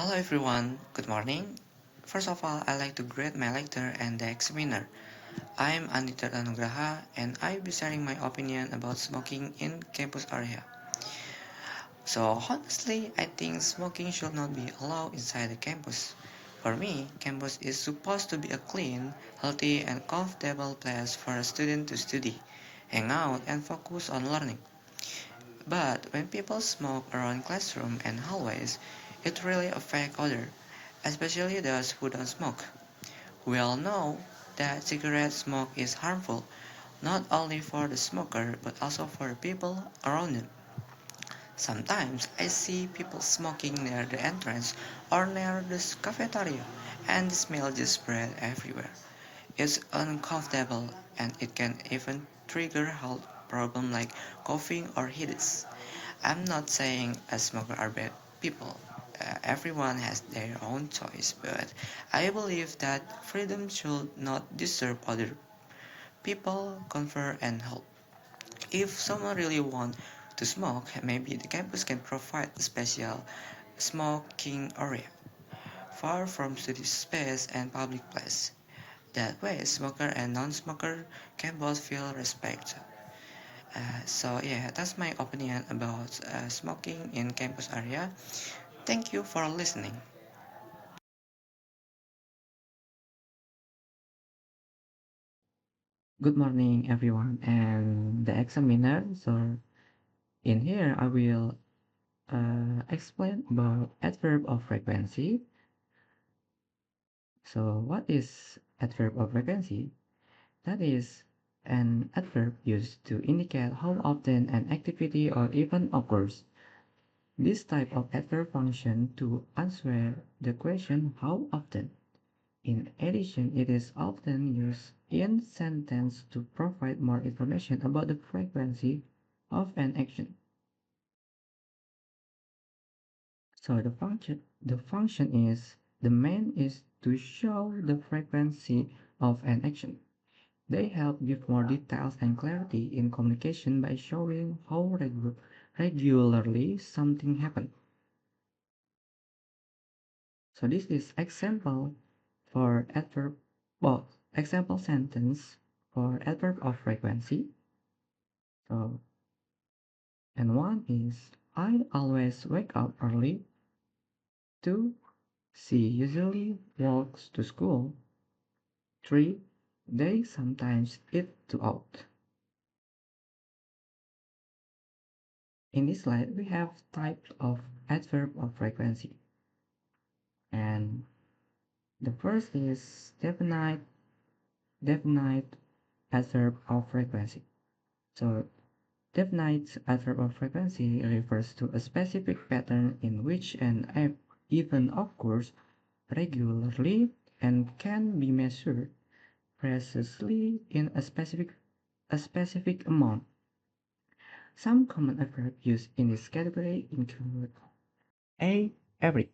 Hello everyone, good morning. First of all, I'd like to greet my lecturer and the examiner. I'm Tirta Nugraha and I'll be sharing my opinion about smoking in campus area. So honestly, I think smoking should not be allowed inside the campus. For me, campus is supposed to be a clean, healthy and comfortable place for a student to study, hang out and focus on learning. But when people smoke around classroom and hallways, it really affects others, especially those who don't smoke. We all know that cigarette smoke is harmful, not only for the smoker but also for the people around them. Sometimes I see people smoking near the entrance or near the cafeteria, and the smell just spread everywhere. It's uncomfortable and it can even trigger health problems like coughing or headaches. I'm not saying smokers are bad people. Everyone has their own choice, but I believe that freedom should not disturb other people, comfort, and health. If someone really wants to smoke, maybe the campus can provide a special smoking area, far from study space and public place. That way, smoker and non-smoker can both feel respect. So yeah, that's my opinion about smoking in campus area. Thank you for listening. Good morning, everyone, and the examiner. So, in here, I will explain about adverb of frequency. So, what is adverb of frequency? That is an adverb used to indicate how often an activity or event occurs. This type of adverb function to answer the question how often. In addition, it is often used in sentence to provide more information about the frequency of an action. So the function is the main is to show the frequency of an action. They help give more details and clarity in communication by showing how regularly something happens. So this is example for adverb, well, example sentence for adverb of frequency. So, and one is I always wake up early. Two, she usually walks to school. Three, they sometimes eat too out. In this slide, we have types of adverb of frequency. And the first is definite adverb of frequency. So definite adverb of frequency refers to a specific pattern in which an event occurs regularly and can be measured precisely in a specific amount. Some common adverbs used in this category include a every,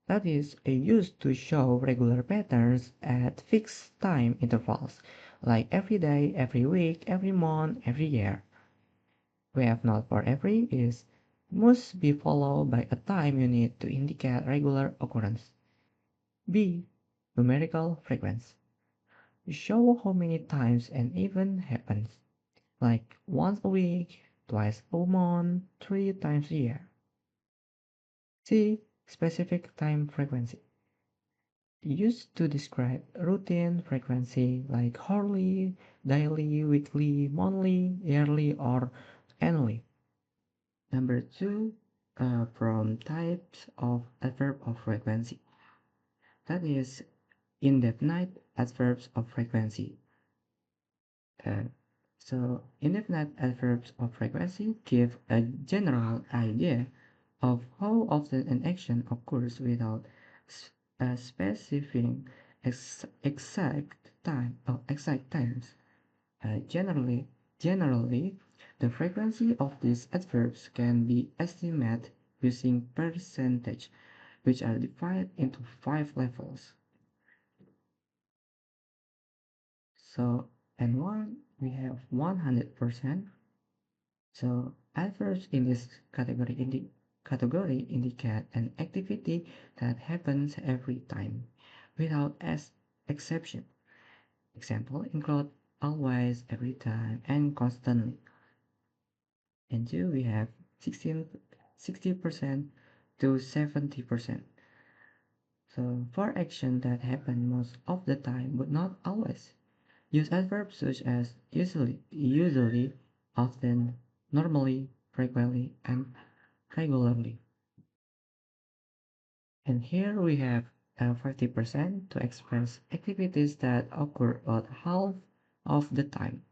that is a used to show regular patterns at fixed time intervals, like every day, every week, every month, every year. We have not for every is must be followed by a time unit to indicate regular occurrence. B. Numerical frequency. Show how many times an event happens, like once a week, twice a month, 3 times a year. C. Specific time frequency. Used to describe routine frequency like hourly, daily, weekly, monthly, yearly, or annually. Number two, from types of adverb of frequency. That is indefinite adverbs of frequency. Uh, so indefinite adverbs of frequency give a general idea of how often an action occurs without specifying exact times. Generally, the frequency of these adverbs can be estimated using percentage, which are divided into 5 levels. So, and one we have 100%. So adverbs in this category indicate an activity that happens every time, without exception. Example include always, every time, and constantly. And two, we have 60% to 70%. So for action that happen most of the time but not always, use adverbs such as usually, often, normally, frequently, and regularly. And here we have 50% to express activities that occur about half of the time.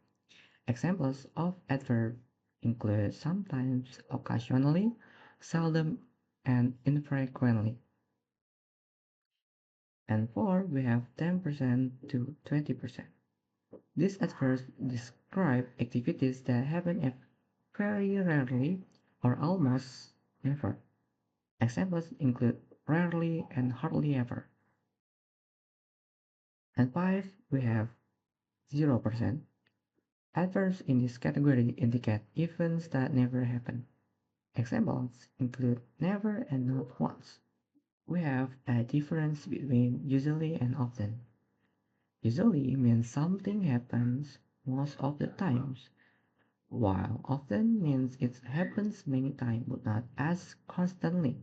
Examples of adverb include sometimes, occasionally, seldom, and infrequently. And 4, we have 10% to 20%. These adverbs describe activities that happen very rarely or almost never. Examples include rarely and hardly ever. And 5, we have 0%. Adverbs in this category indicate events that never happen. Examples include never and not once. We have a difference between usually and often. Usually means something happens most of the times, while often means it happens many times but not as constantly.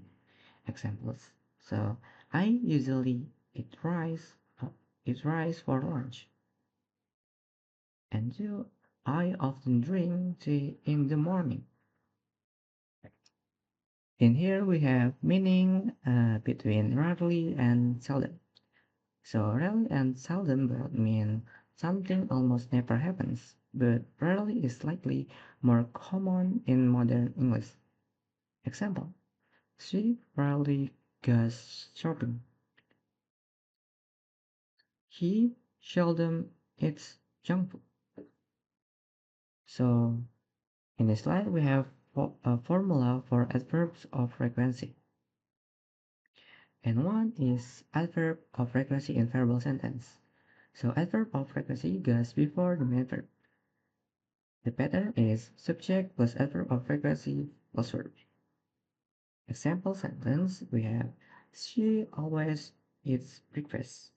Examples. So I usually eat rice for lunch. And two, I often drink tea in the morning. In here we have meaning between rarely and seldom. So rarely and seldom both mean something almost never happens, but rarely is slightly more common in modern English. Example: she rarely goes shopping. He seldom eats junk food. So in this slide we have a formula for adverbs of frequency. And one is adverb of frequency in verbal sentence. So adverb of frequency goes before the main verb. The pattern is subject plus adverb of frequency plus verb. Example sentence we have she always eats breakfast.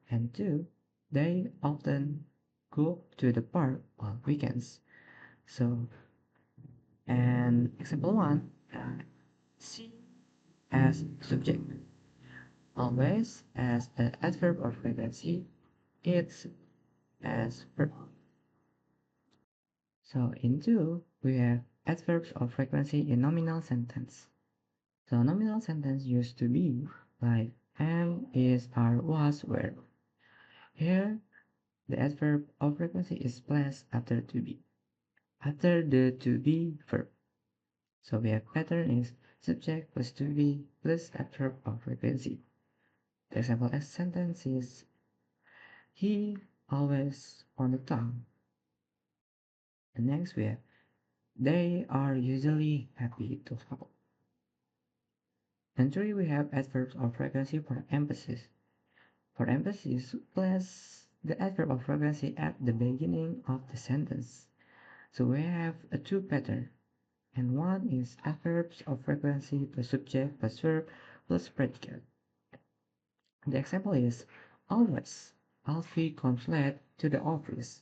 And two, they often go to the park on weekends. So and example one, she as subject, always as an adverb of frequency, it's as verb. So in two, we have adverbs of frequency in nominal sentence. So nominal sentence used to be like am, is, are, was, were. Here, the adverb of frequency is placed after to be, after the to be verb. So we have pattern is subject plus to be plus adverb of frequency. The example sentence is he always on the tongue. And next we have they are usually happy to help. And three, we have adverbs of frequency for emphasis. For emphasis, place the adverb of frequency at the beginning of the sentence. So we have a two pattern, and one is adverbs of frequency plus subject plus verb plus predicate. The example is always. Alfie comes late to the office.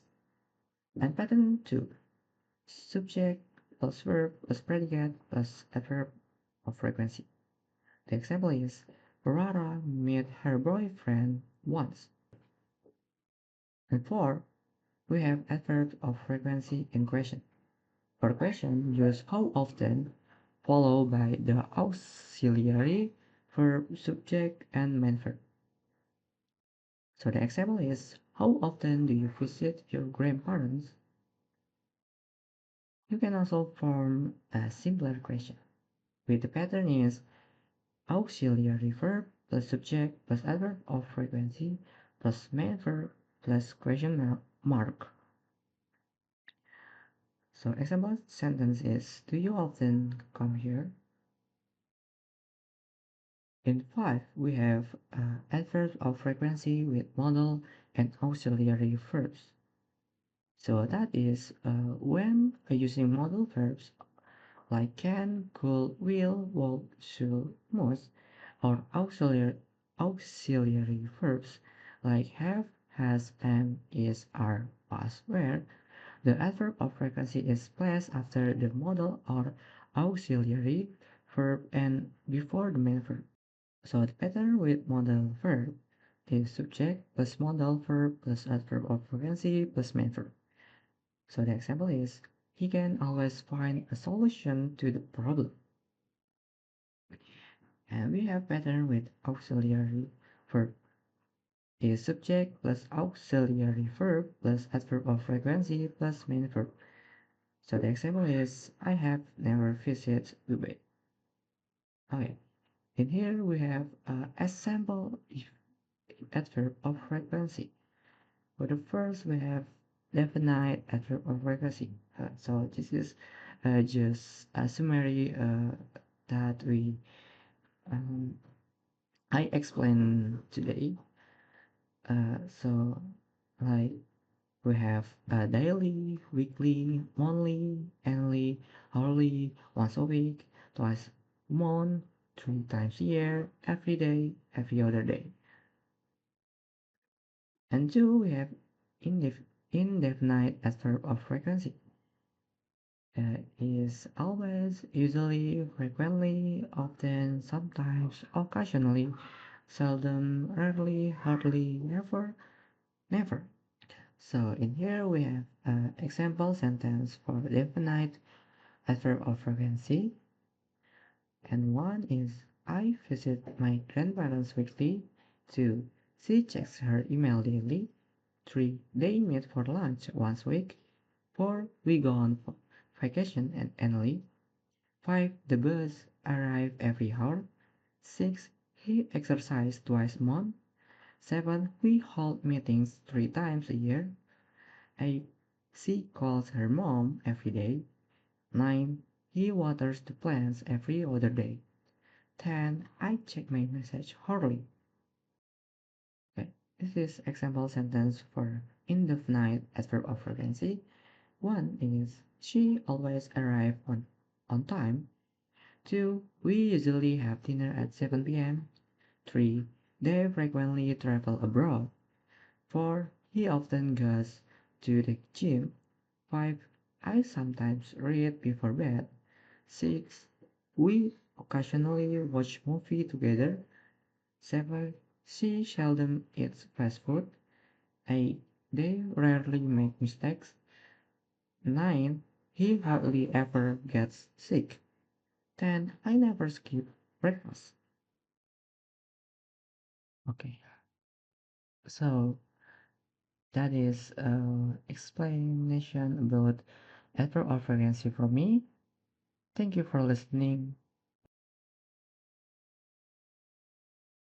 And pattern two, subject plus verb plus predicate plus adverb of frequency. The example is Barara met her boyfriend once. And four, we have adverbs of frequency in question. For question, use how often, followed by the auxiliary verb, subject, and main verb. So the example is how often do you visit your grandparents? You can also form a simpler question, with the pattern is auxiliary verb plus subject plus adverb of frequency plus main verb plus question mark. So example sentence is do you often come here? In 5 we have adverbs of frequency with modal and auxiliary verbs. So that is when using modal verbs like can, could, will, would, should, must, or auxiliary verbs like have, has, am, is, are, was, were. The adverb of frequency is placed after the modal or auxiliary verb and before the main verb. So the pattern with modal verb is subject plus modal verb plus adverb of frequency plus main verb. So the example is, he can always find a solution to the problem. And we have pattern with auxiliary verb is subject plus auxiliary verb plus adverb of frequency plus main verb. So the example is, I have never visited Dubai. Okay, in here we have a sample adverb of frequency. For the first, we have definite adverb of frequency. So this is just a summary that we um, I explained today. So like we have daily, weekly, monthly, annually, hourly, once a week, twice a month, 3 times a year, every day, every other day. And two, we have indefinite adverb of frequency. Is always, usually, frequently, often, sometimes, occasionally, seldom, rarely, hardly, never, never. So in here we have an example sentence for definite adverb of frequency. And one is, I visit my grandparents weekly. Two, she checks her email daily. Three, they meet for lunch once a week. Four, we go on vacation and annually. Five, the bus arrive every hour. Six, he exercises twice a month. Seven, we hold meetings 3 times a year. 8. She calls her mom every day. 9. He waters the plants every other day. 10. I check my message hourly. Okay. This is example sentence for indefinite adverb of frequency. One is, she always arrives on time. Two, we usually have dinner at 7 p.m. Three, they frequently travel abroad. Four, he often goes to the gym. 5. I sometimes read before bed. 6. We occasionally watch movie together. 7. She seldom eats fast food. 8. They rarely make mistakes. 9. He hardly ever gets sick. 10. I never skip breakfast. Okay, so that is explanation about adverb of frequency from me. Thank you for listening.